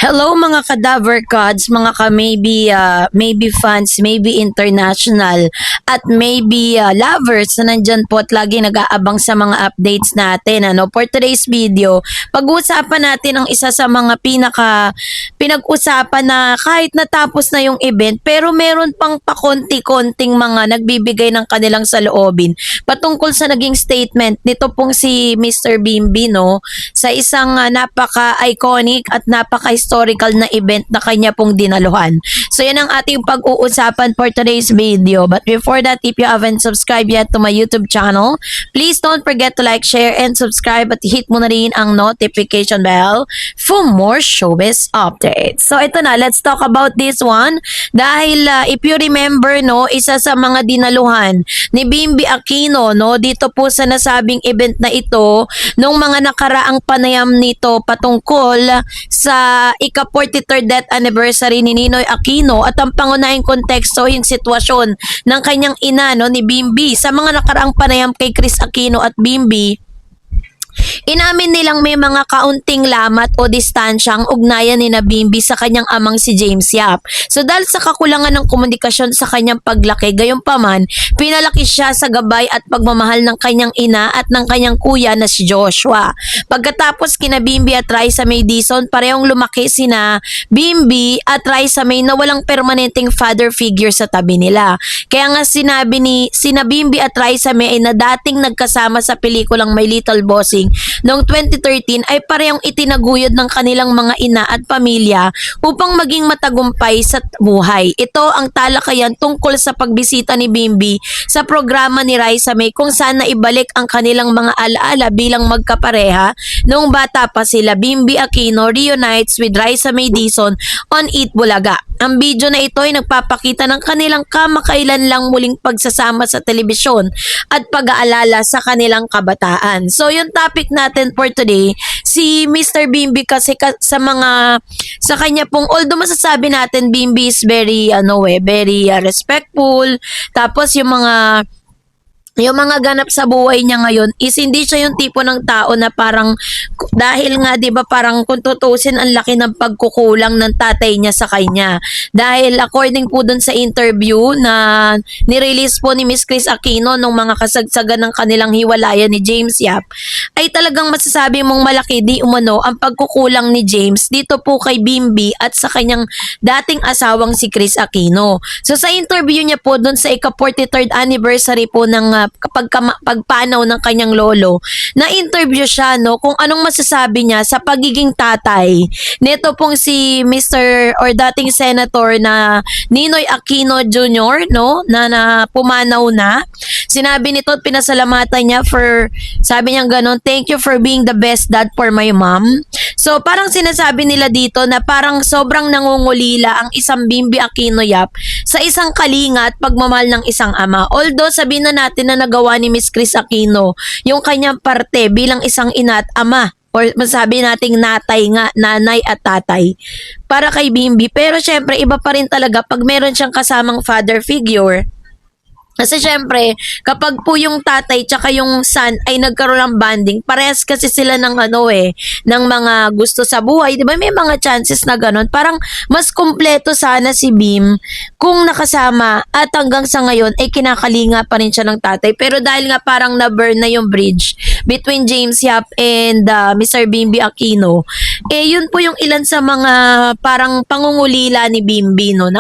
Hello mga cadaver gods, mga maybe fans, maybe international, at maybe lovers na nandyan po at lagi nag-aabang sa mga updates natin. For today's video, pag-uusapan natin ang isa sa mga pinag-usapan na kahit natapos na yung event, pero meron pang pakonti-konting mga nagbibigay ng kanilang saloobin patungkol sa naging statement nito pong si Mr. Bimbi, no? Sa isang napaka-iconic at napaka-historical na event na kanya pong dinaluhan. So yan ang ating pag-uusapan for today's video. But before that, if you haven't subscribed yet to my YouTube channel, please don't forget to like, share, and subscribe at hit mo na rin ang notification bell for more showbiz updates. So ito na, let's talk about this one. Dahil if you remember, no, isa sa mga dinaluhan ni Bimbi Aquino, no, dito po sa nasabing event na ito, nung mga nakaraang panayam nito patungkol sa ika-43rd death anniversary ni Ninoy Aquino at ang pangunahing konteksto yung sitwasyon ng kanyang ina, no, ni Bimbi. Sa mga nakaraang panayam kay Chris Aquino at Bimbi, inamin nilang may mga kaunting lamat o distansyang ugnayan ni Bimbi sa kanyang amang si James Yap. So dahil sa kakulangan ng komunikasyon sa kanyang paglaki, gayunpaman, pinalaki siya sa gabay at pagmamahal ng kanyang ina at ng kanyang kuya na si Joshua. Pagkatapos kina Bimbi at Raisa May Dizon, parehong lumaki sina Bimbi at Raisa May na walang permanenteng father figure sa tabi nila. Kaya nga sinabi ni sina Bimbi at Raisa May ay na dating nagkasama sa pelikulang My Little Bossing noong 2013 ay parehong itinaguyod ng kanilang mga ina at pamilya upang maging matagumpay sa buhay. Ito ang talakayan tungkol sa pagbisita ni Bimbi sa programa ni Raisa May kung saan naibalik ang kanilang mga alaala bilang magkapareha noong bata pa sila. Bimbi Aquino reunites with Raisa May Dizon on Eat Bulaga. Ang video na ito ay nagpapakita ng kanilang kamakailan lang muling pagsasama sa telebisyon at pag-aalala sa kanilang kabataan. So yung topic natin for today, si Mr. Bimbi kasi sa kanya pong, although masasabi natin Bimbi is very respectful, tapos yung mga ganap sa buhay niya ngayon is hindi siya yung tipo ng tao na parang dahil nga 'di ba parang kung tutusin ang laki ng pagkukulang ng tatay niya sa kanya. Dahil according po dun sa interview na nirelease po ni Miss Chris Aquino nung mga kasagsagan ng kanilang hiwalayan ni James Yap, ay talagang masasabi mong malaki di umano ang pagkukulang ni James dito po kay Bimbi at sa kanyang dating asawang si Chris Aquino. So sa interview niya po dun sa ika-43rd anniversary po ng pagpanaw ng kanyang lolo, na-interview siya, no, kung anong masasabi niya sa pagiging tatay nito pong si Mr. or dating Senator na Ninoy Aquino Jr., no, na pumanaw na. Sinabi nito at pinasalamatan niya sabi niya gano'n, thank you for being the best dad for my mom. So parang sinasabi nila dito na parang sobrang nangungulila ang isang Bimbi Aquino Yap sa isang kalinga at pagmamahal ng isang ama. Although sabihin na natin na nagawa ni Miss Chris Aquino yung kanyang parte bilang isang ina at ama, or masabi nating nanay at tatay para kay Bimbi. Pero syempre iba pa rin talaga pag meron siyang kasamang father figure. Kasi syempre, kapag po yung tatay tsaka yung son ay nagkaroon ng bonding, parehas kasi sila ng ng mga gusto sa buhay. Diba may mga chances na ganun? Parang mas kumpleto sana si Bim kung nakasama at hanggang sa ngayon ay kinakalinga pa rin siya ng tatay. Pero dahil nga parang na-burn na yung bridge between James Yap and Mr. Bimbi Aquino, yun po yung ilan sa mga parang pangungulila ni Bimbi, no?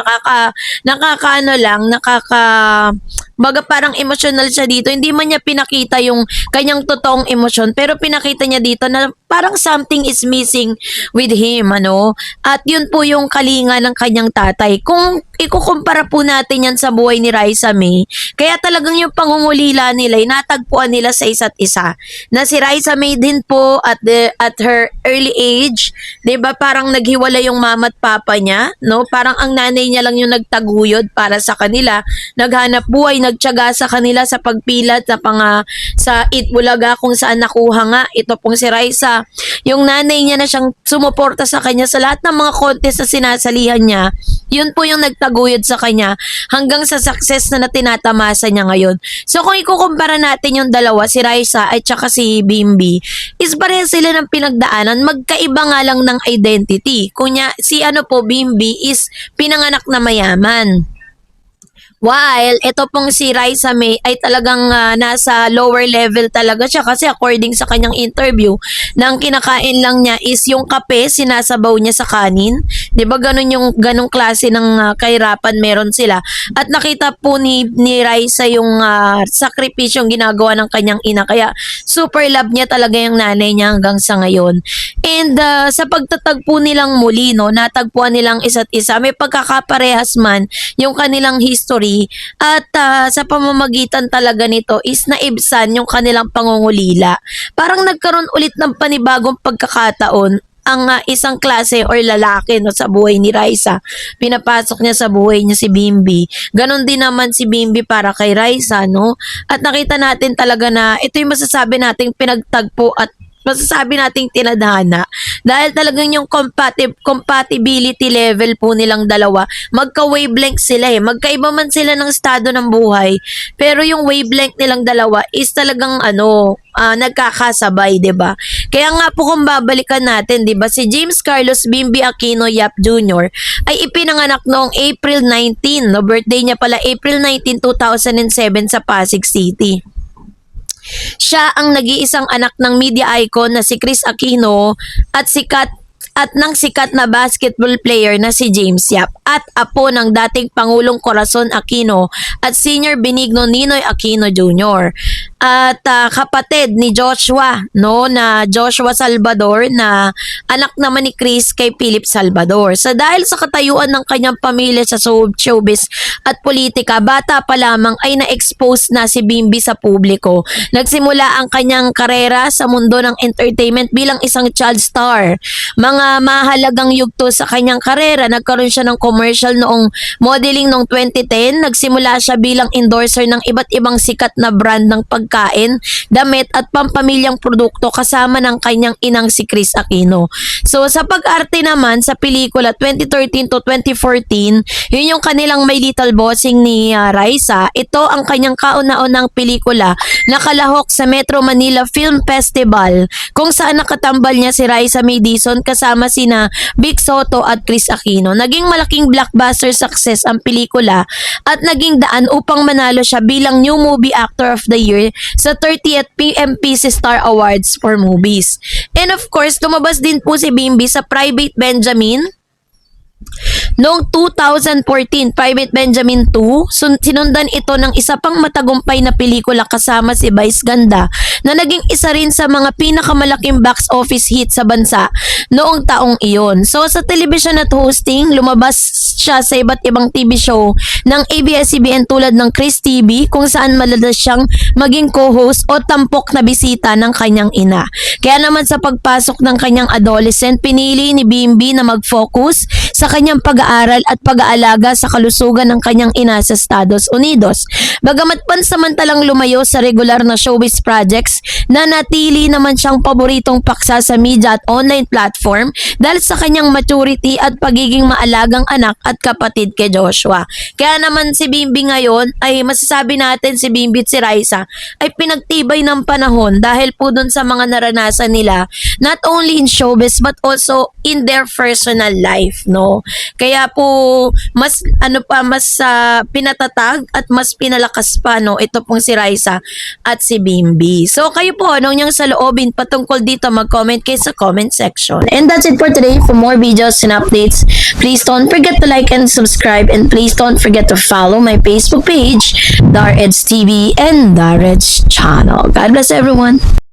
Baga parang emotional siya dito. Hindi man niya pinakita yung kanyang totoong emosyon, pero pinakita niya dito na parang something is missing with him, ano? At yun po yung kalinga ng kanyang tatay. Kung ikukumpara po natin yan sa buhay ni Raisa May, kaya talagang yung pangungulila nila, natagpuan nila sa isa't isa. Na si Raisa May din po at her early age, 'di ba, parang naghiwalay yung mama at papa niya, no? Parang ang nanay niya lang yung nagtaguyod para sa kanila, naghanap buhay, nagtiyaga sa kanila sa pagpilat sa Eat Bulaga kung saan nakuha nga ito pong si Raisa. Yung nanay niya na siyang sumuporta sa kanya sa lahat ng mga contest na sinasalihan niya. Yun po yung nagtaguyod sa kanya hanggang sa success na tinatamasa niya ngayon. So kung ikukumpara natin yung dalawa, si Raisa at saka si Bimbi, is pareha sila ng pinagdaanan, magkaiba nga lang ng identity. Kunya, si Bimbi is pinanganak na mayaman. While ito pong si Raisa May ay talagang nasa lower level talaga siya kasi according sa kanyang interview, na ang kinakain lang niya is yung kape, sinasabaw niya sa kanin. 'Di ba ganung klase ng kahirapan meron sila. At nakita po ni Raisa yung sakripisyong ginagawa ng kanyang ina, kaya super love niya talaga yung nanay niya hanggang sa ngayon. And sa pagtatagpo nilang muli, no, natagpuan nilang isa't isa, may pagkakaparehas man yung kanilang history at sa pamamagitan talaga nito is naibsan yung kanilang pangungulila. Parang nagkaroon ulit ng panibagong pagkakataon ang isang klase or lalaki, no, sa buhay ni Raisa. Pinapasok niya sa buhay niya si Bimbi. Ganon din naman si Bimbi para kay Raisa, no? At nakita natin talaga na ito yung masasabi nating pinagtagpo at masasabi nating tinadhana dahil talagang yung compatibility level po nilang dalawa, magka-wavelength sila magkaiba man sila ng estado ng buhay, pero yung wavelength nilang dalawa is talagang nagkakasabay, 'di ba? Kaya nga po kung babalikan natin, 'di ba, si James Carlos Bimbi Aquino Yap Jr. ay ipinanganak noong April 19, no, birthday niya pala April 19, 2007 sa Pasig City. Siya ang nag-iisang anak ng media icon na si Chris Aquino at ng sikat na basketball player na si James Yap at apo ng dating Pangulong Corazon Aquino at Senior Benigno Ninoy Aquino Jr. At kapatid ni Joshua, no, na Joshua Salvador, na anak naman ni Chris kay Philip Salvador. So dahil sa katayuan ng kanyang pamilya sa showbiz at politika, bata pa lamang ay na-expose na si Bimbi sa publiko. Nagsimula ang kanyang karera sa mundo ng entertainment bilang isang child star. Mga mahalagang yugto sa kanyang karera, nagkaroon siya ng commercial noong modeling noong 2010. Nagsimula siya bilang endorser ng iba't ibang sikat na brand ng pagkain, damit at pampamilyang produkto kasama ng kanyang inang si Chris Aquino. So sa pag-arte naman sa pelikula 2013 to 2014, yun yung kanilang My Little Bossing ni Raisa. Ito ang kanyang kauna-unang pelikula na kalahok sa Metro Manila Film Festival, kung saan nakatambal niya si Raisa May Dizon kasama sina Vic Soto at Chris Aquino. Naging malaking blockbuster success ang pelikula at naging daan upang manalo siya bilang New Movie Actor of the Year sa 30th PMPC Star Awards for Movies. And of course, lumabas din po si Bimbi sa Private Benjamin noong 2014, Private Benjamin 2. Sinundan ito ng isa pang matagumpay na pelikula kasama si Vice Ganda na naging isa rin sa mga pinakamalaking box office hit sa bansa noong taong iyon. So sa television at hosting, lumabas siya sa iba't ibang TV show ng ABS-CBN tulad ng Chris TV, kung saan madalas siyang maging co-host o tampok na bisita ng kanyang ina. Kaya naman sa pagpasok ng kanyang adolescent, pinili ni Bimbi na mag-focus sa kanyang pag-aaral at pag-aalaga sa kalusugan ng kanyang ina sa Estados Unidos. Bagamat pansamantalang lumayo sa regular na showbiz projects, nanatili naman siyang paboritong paksa sa media at online platform dahil sa kanyang maturity at pagiging maalagang anak at kapatid kay Joshua. Kaya naman si Bimbi ngayon ay masasabi natin si Bimbi at si Raisa ay pinagtibay ng panahon dahil po dun sa mga naranasan nila, not only in showbiz but also in their personal life, no? Kaya po mas pinatatag at mas pinalakas pa, no, ito pong si Raisa at si Bimbi. So kayo po, anong niyang saloobin patungkol dito, mag-comment kayo sa comment section. And that's it for today. For more videos and updates, please don't forget to like and subscribe, and please don't forget to follow my Facebook page, Dar Eds TV and Dar Eds channel. God bless everyone.